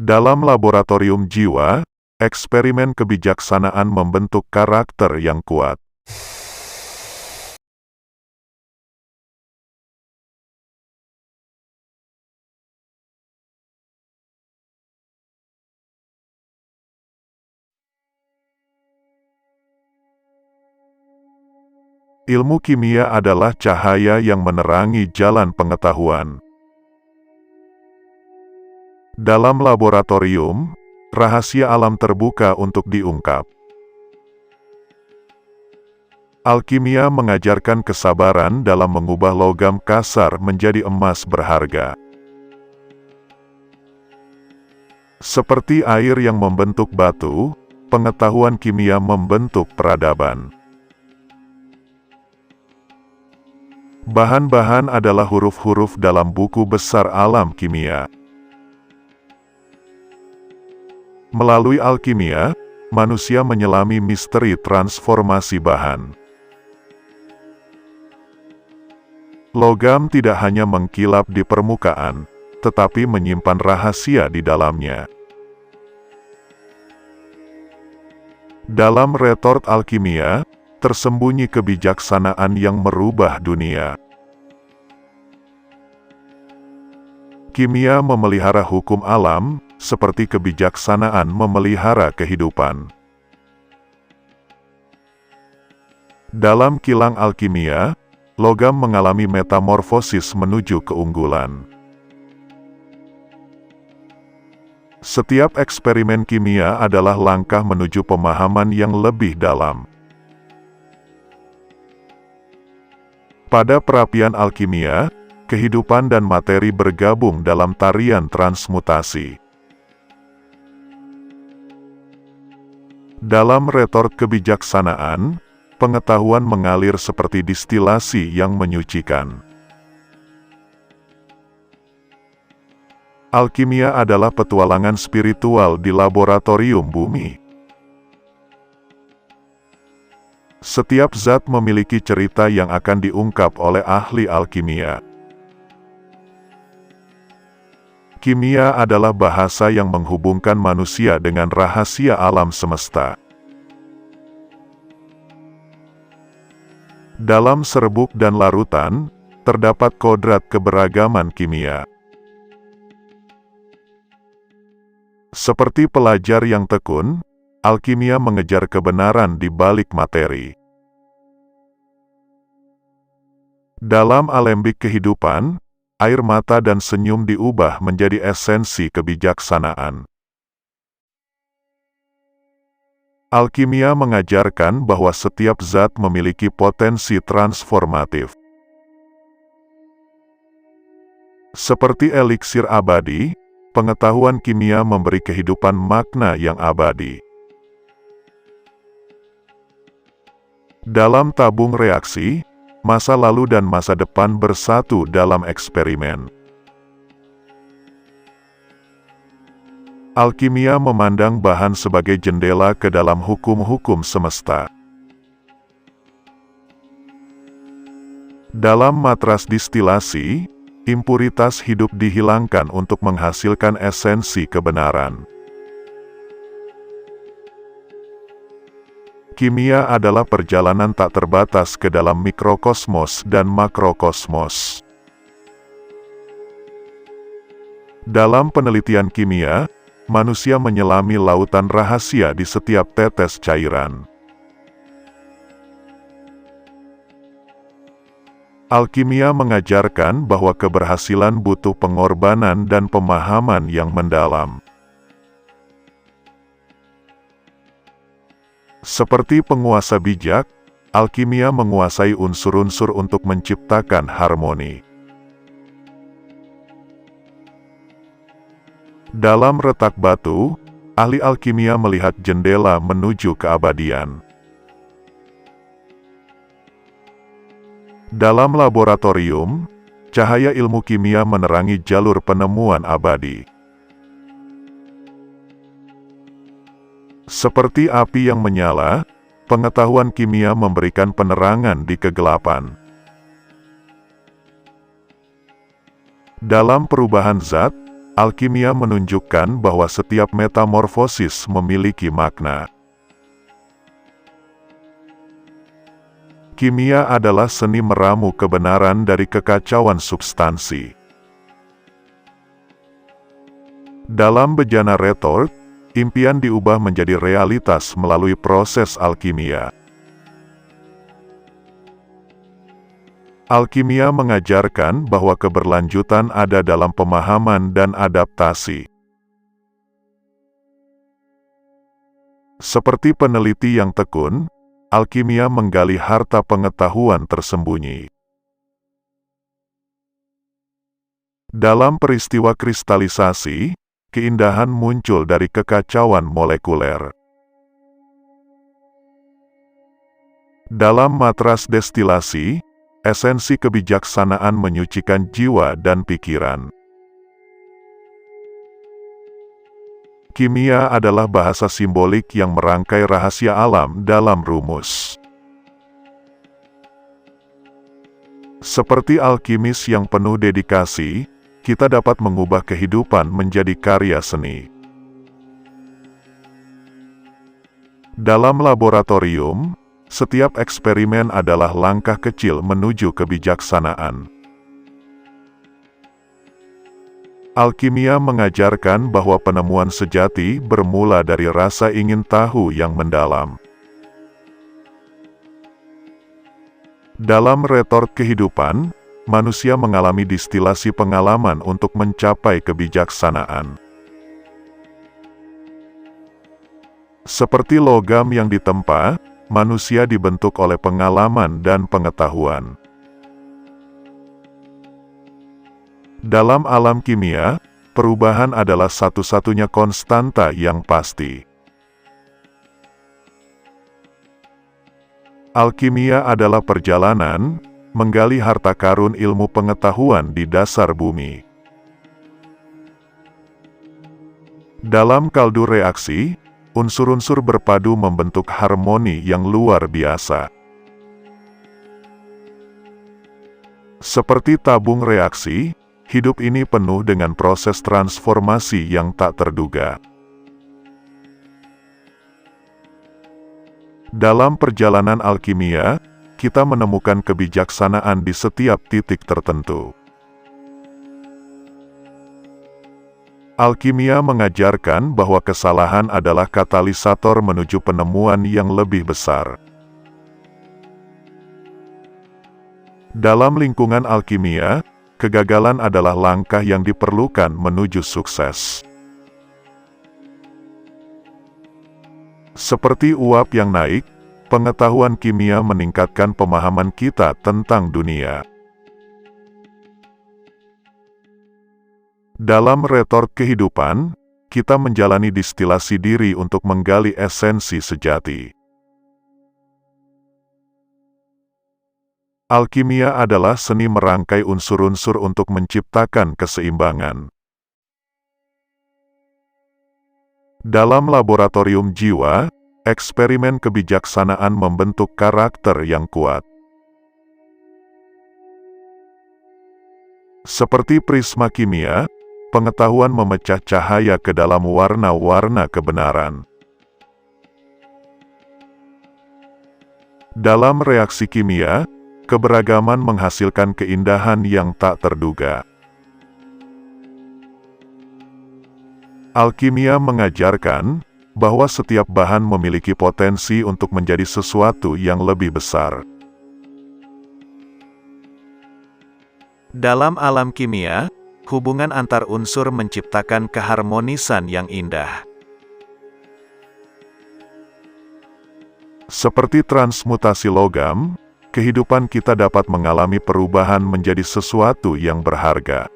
Dalam laboratorium jiwa, eksperimen kebijaksanaan membentuk karakter yang kuat. Ilmu kimia adalah cahaya yang menerangi jalan pengetahuan. Dalam laboratorium, rahasia alam terbuka untuk diungkap. Alkimia mengajarkan kesabaran dalam mengubah logam kasar menjadi emas berharga. Seperti air yang membentuk batu, pengetahuan kimia membentuk peradaban. Bahan-bahan adalah huruf-huruf dalam buku besar alam kimia. Melalui alkimia, manusia menyelami misteri transformasi bahan. Logam tidak hanya mengkilap di permukaan, tetapi menyimpan rahasia di dalamnya. Dalam retort alkimia, tersembunyi kebijaksanaan yang merubah dunia. Kimia memelihara hukum alam, seperti kebijaksanaan memelihara kehidupan. Dalam kilang alkimia, logam mengalami metamorfosis menuju keunggulan. Setiap eksperimen kimia adalah langkah menuju pemahaman yang lebih dalam. Pada perapian alkimia, kehidupan dan materi bergabung dalam tarian transmutasi. Dalam retort kebijaksanaan, pengetahuan mengalir seperti distilasi yang menyucikan. Alkimia adalah petualangan spiritual di laboratorium bumi. Setiap zat memiliki cerita yang akan diungkap oleh ahli alkimia. Kimia adalah bahasa yang menghubungkan manusia dengan rahasia alam semesta. Dalam serbuk dan larutan, terdapat kodrat keberagaman kimia. Seperti pelajar yang tekun, alkimia mengejar kebenaran di balik materi. Dalam alembik kehidupan, air mata dan senyum diubah menjadi esensi kebijaksanaan. Alkimia mengajarkan bahwa setiap zat memiliki potensi transformatif. Seperti eliksir abadi, pengetahuan kimia memberi kehidupan makna yang abadi. Dalam tabung reaksi, masa lalu dan masa depan bersatu dalam eksperimen. Alkimia memandang bahan sebagai jendela ke dalam hukum-hukum semesta. Dalam matras distilasi, impuritas hidup dihilangkan untuk menghasilkan esensi kebenaran. Kimia adalah perjalanan tak terbatas ke dalam mikrokosmos dan makrokosmos. Dalam penelitian kimia, manusia menyelami lautan rahasia di setiap tetes cairan. Alkimia mengajarkan bahwa keberhasilan butuh pengorbanan dan pemahaman yang mendalam. Seperti penguasa bijak, alkimia menguasai unsur-unsur untuk menciptakan harmoni. Dalam retak batu, ahli alkimia melihat jendela menuju keabadian. Dalam laboratorium, cahaya ilmu kimia menerangi jalur penemuan abadi. Seperti api yang menyala, pengetahuan kimia memberikan penerangan di kegelapan. Dalam perubahan zat, alkimia menunjukkan bahwa setiap metamorfosis memiliki makna. Kimia adalah seni meramu kebenaran dari kekacauan substansi. Dalam bejana retort, impian diubah menjadi realitas melalui proses alkimia. Alkimia mengajarkan bahwa keberlanjutan ada dalam pemahaman dan adaptasi. Seperti peneliti yang tekun, alkimia menggali harta pengetahuan tersembunyi. Dalam peristiwa kristalisasi, keindahan muncul dari kekacauan molekuler. Dalam matras destilasi, esensi kebijaksanaan menyucikan jiwa dan pikiran. Kimia adalah bahasa simbolik yang merangkai rahasia alam dalam rumus. Seperti alkimis yang penuh dedikasi, kita dapat mengubah kehidupan menjadi karya seni. Dalam laboratorium, setiap eksperimen adalah langkah kecil menuju kebijaksanaan. Alkimia mengajarkan bahwa penemuan sejati bermula dari rasa ingin tahu yang mendalam. Dalam retort kehidupan, manusia mengalami distilasi pengalaman untuk mencapai kebijaksanaan. Seperti logam yang ditempa, manusia dibentuk oleh pengalaman dan pengetahuan. Dalam alam kimia, perubahan adalah satu-satunya konstanta yang pasti. Alkimia adalah perjalanan, menggali harta karun ilmu pengetahuan di dasar bumi. Dalam kaldu reaksi, unsur-unsur berpadu membentuk harmoni yang luar biasa. Seperti tabung reaksi, hidup ini penuh dengan proses transformasi yang tak terduga. Dalam perjalanan alkimia, kita menemukan kebijaksanaan di setiap titik tertentu. Alkimia mengajarkan bahwa kesalahan adalah katalisator menuju penemuan yang lebih besar. Dalam lingkungan alkimia, kegagalan adalah langkah yang diperlukan menuju sukses. Seperti uap yang naik, pengetahuan kimia meningkatkan pemahaman kita tentang dunia. Dalam retort kehidupan, kita menjalani distilasi diri untuk menggali esensi sejati. Alkimia adalah seni merangkai unsur-unsur untuk menciptakan keseimbangan. Dalam laboratorium jiwa, eksperimen kebijaksanaan membentuk karakter yang kuat. Seperti prisma kimia, pengetahuan memecah cahaya ke dalam warna-warna kebenaran. Dalam reaksi kimia, keberagaman menghasilkan keindahan yang tak terduga. Alkimia mengajarkan bahwa setiap bahan memiliki potensi untuk menjadi sesuatu yang lebih besar. Dalam alam kimia, hubungan antar unsur menciptakan keharmonisan yang indah. Seperti transmutasi logam, kehidupan kita dapat mengalami perubahan menjadi sesuatu yang berharga.